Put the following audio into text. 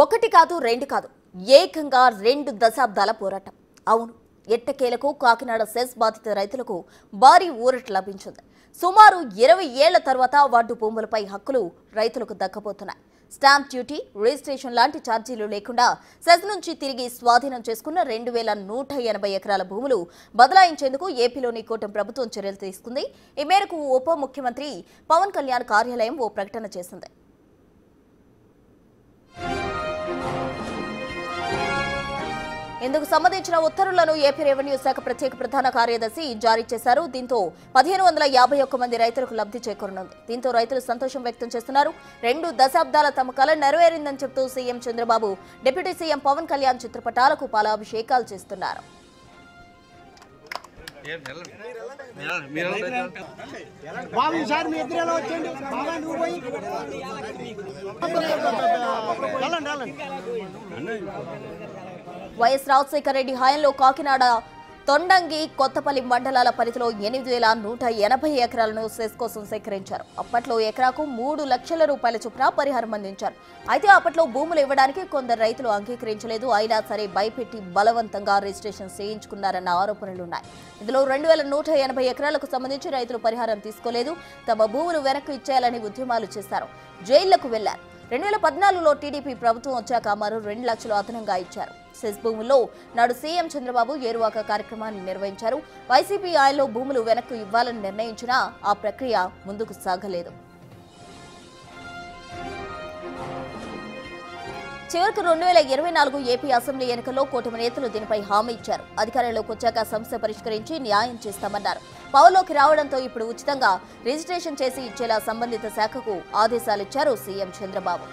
ఒకటి కాదు రెండు కాదు ఏకంగా 2 దశాబ్దాల పోరాటం. అవును, ఎట్టకేలకు కాకినాడ సెస్ బాధిత రైతులకు భారీ ఊరట లభించింది. సుమారు 20 ఏళ్ల తర్వాత వార్డు భూములపై హక్కులు రైతులకు దక్కబోతున్నాయి. స్టాంప్ డ్యూటీ, రిజిస్ట్రేషన్ లాంటి ఛార్జీలు లేకుండా సెస్ నుంచి తిరిగి స్వాధీనం చేసుకున్న 2180 ఎకరాల భూములు బదలాయించేందుకు ఏపీలోని కూటమి ప్రభుత్వం చర్యలు తీసుకుంది. ఈ మేరకు ఉప ముఖ్యమంత్రి పవన్ కళ్యాణ్ కార్యాలయం ఓ ప్రకటన చేసింది. ఇందుకు సంబంధించిన ఉత్తర్వులను ఏపీ రెవెన్యూ శాఖ ప్రత్యేక ప్రధాన కార్యదర్శి జారీ చేశారు. దీంతో 1551 మంది రైతులకు లబ్ధి చేకూరనుంది. దీంతో రైతులు సంతోషం వ్యక్తం చేస్తున్నారు. 2 దశాబ్దాల తమ కల నెరవేరిందని చెబుతూ CM Chandrababu, deputy CM Pavan Kalyan చిత్రపటాలకు పాలాభిషేకాలు చేస్తున్నారు. వైఎస్ రాజశేఖర రెడ్డి హయాంలో కాకినాడ, తొండంగి, కొత్తపల్లి మండలాల పరిధిలో 8180 ఎకరాలను సెస్ కోసం సేకరించారు. అప్పట్లో ఎకరాకు 3 లక్షల రూపాయల చొప్పున పరిహారం అందించారు. అయితే అప్పట్లో భూములు ఇవ్వడానికి కొందరు రైతులు అంగీకరించలేదు. అయినా సరే భయపెట్టి బలవంతంగా రిజిస్ట్రేషన్ చేయించుకున్నారన్న ఆరోపణలున్నాయి. ఇందులో 2180 ఎకరాలకు సంబంధించి రైతులు పరిహారం తీసుకోలేదు. తమ భూములు వెనక్కి ఇచ్చేయాలని ఉద్యమాలు చేశారు. జైళ్లకు వెళ్లారు. 2014లో టీడీపీ ప్రభుత్వం వచ్చాక మరో 2 లక్షలు అదనంగా ఇచ్చారు. సెస్ భూముల్లో నాడు సీఎం చంద్రబాబు ఏరువాక కార్యక్రమాన్ని నిర్వహించారు. వైసీపీ ఆయనలో భూములు వెనక్కు ఇవ్వాలని నిర్ణయించినా ఆ ప్రక్రియ ముందుకు సాగలేదు. చివరకు 2024 ఏపీ అసెంబ్లీ ఎన్నికల్లో కూటమి నేతలు దీనిపై హామీ ఇచ్చారు. అధికారంలోకి వచ్చాక సమస్య పరిష్కరించి న్యాయం చేస్తామన్నారు. పవర్లోకి రావడంతో ఇప్పుడు ఉచితంగా రిజిస్ట్రేషన్ చేసి ఇచ్చేలా సంబంధిత శాఖకు ఆదేశాలిచ్చారు సీఎం చంద్రబాబు.